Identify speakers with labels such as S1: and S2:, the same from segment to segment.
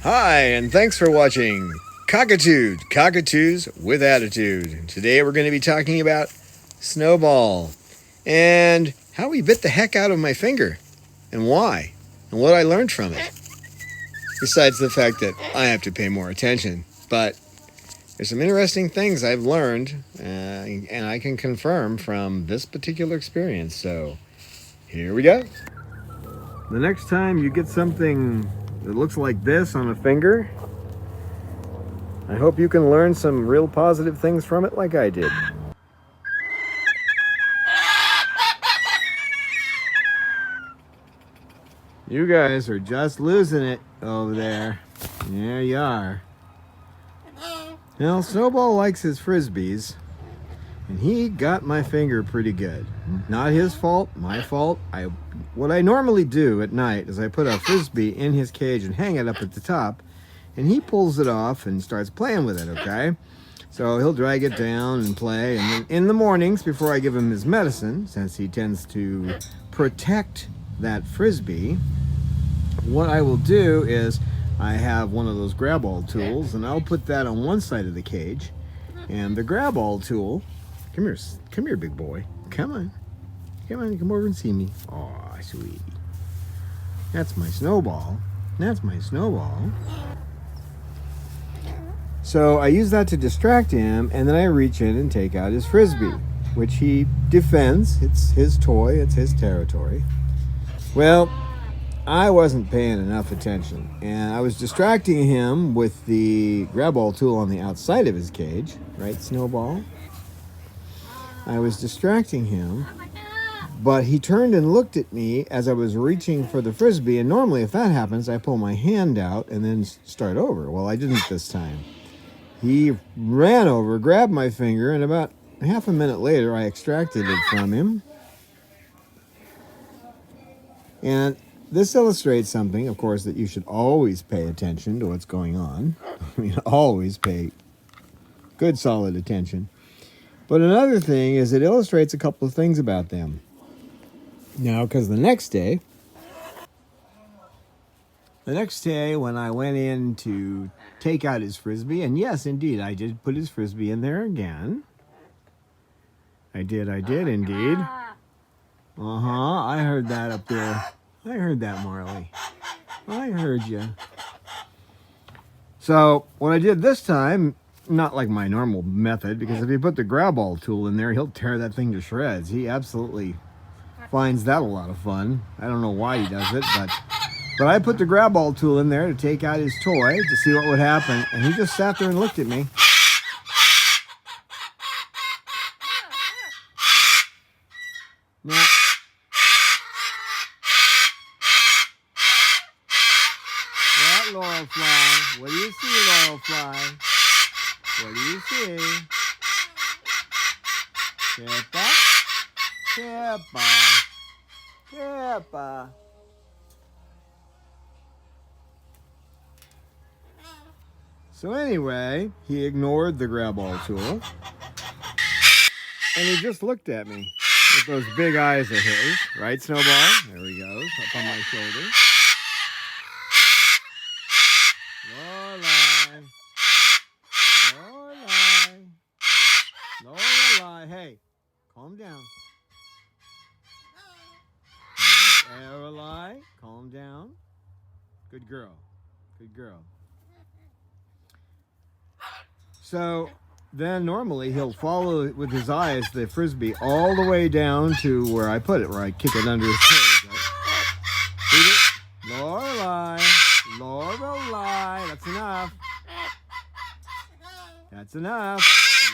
S1: Hi, and thanks for watching Cockatude, Cockatoos with Attitude. Today we're going to be talking about Snowball and how he bit the heck out of my finger and why and what I learned from it. Besides the fact that I have to pay more attention. But there's some interesting things I've learned and I can confirm from this particular experience. So here we go. The next time you get something that looks like this on a finger, I hope you can learn some real positive things from it like I did. You guys are just losing it over there. There you are. Now, Snowball likes his Frisbees, and he got my finger pretty good. Not his fault, my fault. What I normally do at night is I put a Frisbee in his cage and hang it up at the top, and he pulls it off and starts playing with it, okay? So he'll drag it down and play, and then in the mornings, before I give him his medicine, since he tends to protect that Frisbee, what I will do is I have one of those grab-all tools, and I'll put that on one side of the cage, and the grab-all tool, come here, big boy, come on, come over and see me. Aw, sweet. That's my Snowball. So I use that to distract him, and then I reach in and take out his Frisbee, which he defends. It's his toy, it's his territory. Well, I wasn't paying enough attention, and I was distracting him with the grab-all tool on the outside of his cage, right, Snowball? I was distracting him, but he turned and looked at me as I was reaching for the Frisbee, and normally if that happens, I pull my hand out and then start over. Well, I didn't this time. He ran over, grabbed my finger, and about half a minute later, I extracted it from him. And this illustrates something, of course, that you should always pay attention to what's going on. I mean, always pay good, solid attention. But another thing is it illustrates a couple of things about them. Now, because the next day when I went in to take out his Frisbee, and yes, indeed, I did put his Frisbee in there again. I did indeed. I heard that up there. I heard that, Marley. I heard you. So, what I did this time, not like my normal method, because if you put the grab-all tool in there, he'll tear that thing to shreds. He absolutely finds that a lot of fun. I don't know why he does it, but I put the grab-all tool in there to take out his toy to see what would happen, and he just sat there and looked at me. Now, what, Laurel Fly? What do you see, Laurel Fly? What do you see? Pippa. So anyway, he ignored the grab-all tool, and he just looked at me with those big eyes of his. Right, Snowball? There he goes, up on my shoulder. Lorelai, hey, calm down. Lorelai, calm down. Good girl. So then normally he'll follow with his eyes the Frisbee all the way down to where I put it, where I kick it under his cage. Right? Lorelai, that's enough.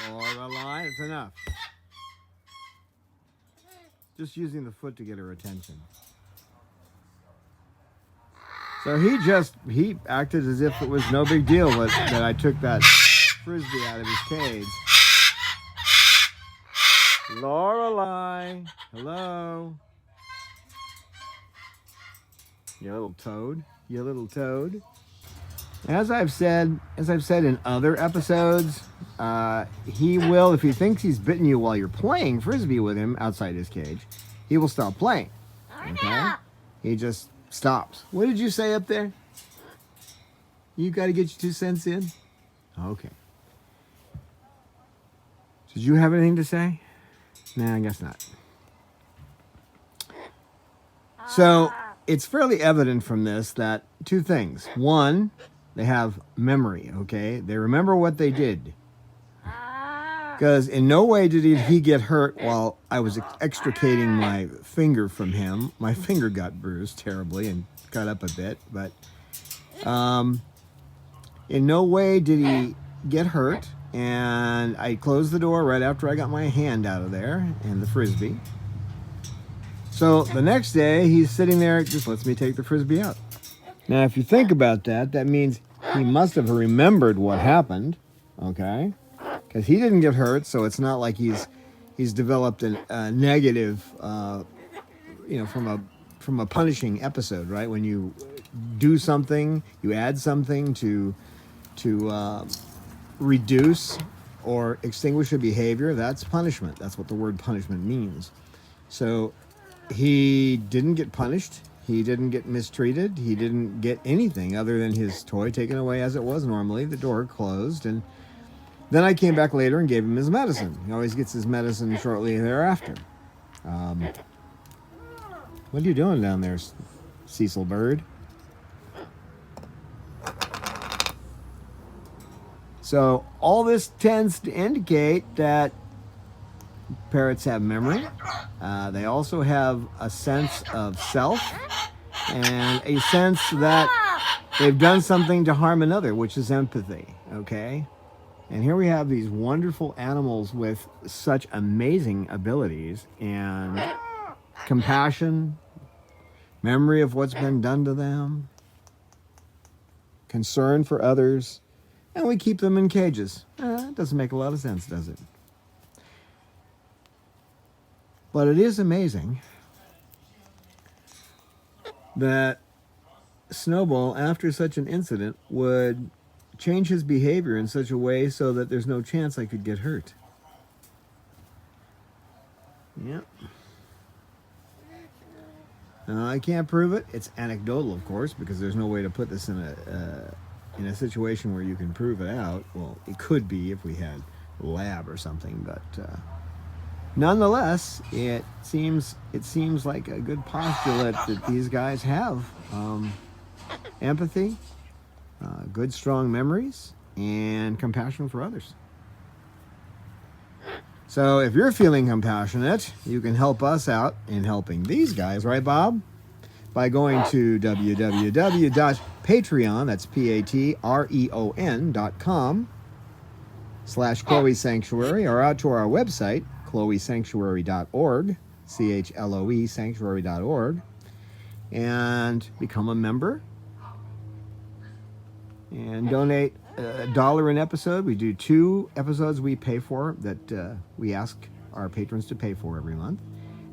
S1: Lorelai, that's enough. Just using the foot to get her attention. So he acted as if it was no big deal that I took that Frisbee out of his cage. Lorelai, hello. You little toad. As I've said in other episodes, he will, if he thinks he's bitten you while you're playing Frisbee with him outside his cage, he will stop playing. Okay? He just stops. What did you say up there? You got to get your 2 cents in? Okay. Did you have anything to say? Nah, I guess not. So it's fairly evident from this that 2 things. One, they have memory, okay? They remember what they did. Because in no way did he get hurt while I was extricating my finger from him. My finger got bruised terribly and cut up a bit, but in no way did he get hurt. And I closed the door right after I got my hand out of there and the Frisbee. So the next day, he's sitting there, just lets me take the Frisbee out. Now, if you think about that, that means he must have remembered what happened, okay? Because he didn't get hurt, so it's not like he's developed a negative, from a punishing episode, right? When you do something, you add something to reduce or extinguish a behavior, that's punishment. That's what the word punishment means. So he didn't get punished. He didn't get mistreated. He didn't get anything other than his toy taken away as it was normally, the door closed, and then I came back later and gave him his medicine. He always gets his medicine shortly thereafter. What are you doing down there, Cecil Bird? So all this tends to indicate that parrots have memory. They also have a sense of self and a sense that they've done something to harm another, which is empathy, okay? And here we have these wonderful animals with such amazing abilities and compassion, memory of what's been done to them, concern for others, and we keep them in cages. It doesn't make a lot of sense, does it? But it is amazing that Snowball, after such an incident, would change his behavior in such a way so that there's no chance I could get hurt. Yep. I can't prove it. It's anecdotal, of course, because there's no way to put this in a situation where you can prove it out. Well, it could be if we had a lab or something, but nonetheless, it seems like a good postulate that these guys have empathy, good strong memories, and compassion for others. So if you're feeling compassionate, you can help us out in helping these guys, right, Bob? By going to www.patreon, that's patreon.com/Chloe Sanctuary, or out to our website, chloesanctuary.org, CHLOE sanctuary.org, and become a member and donate $1 an episode. We do 2 episodes we pay for that we ask our patrons to pay for every month.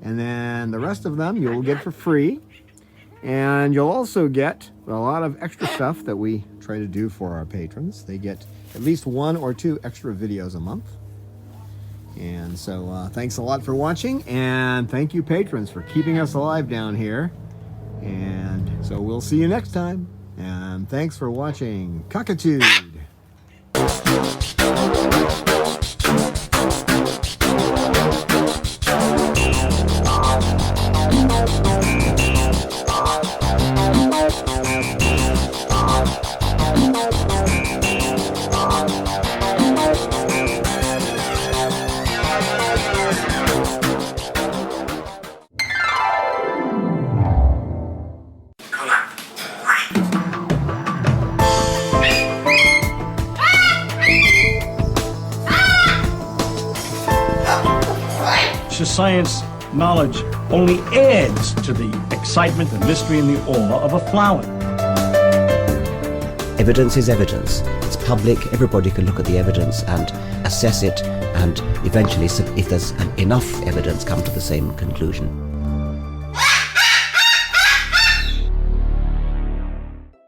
S1: And then the rest of them you'll get for free. And you'll also get a lot of extra stuff that we try to do for our patrons. They get at least 1 or 2 extra videos a month. And so thanks a lot for watching. And thank you, patrons, for keeping us alive down here. And so we'll see you next time. And thanks for watching Cockatude.
S2: Science knowledge only adds to the excitement, the mystery, and the awe of a flower.
S3: Evidence is evidence. It's public. Everybody can look at the evidence and assess it, and eventually, if there's enough evidence, come to the same conclusion.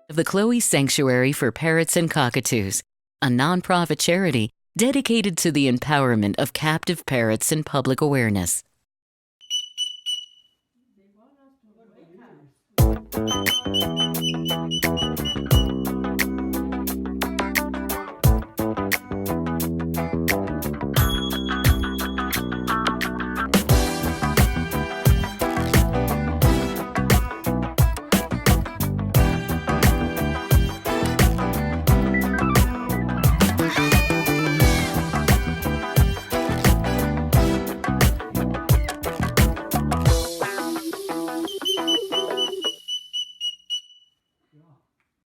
S4: The Chloe Sanctuary for Parrots and Cockatoos, a nonprofit charity dedicated to the empowerment of captive parrots and public awareness.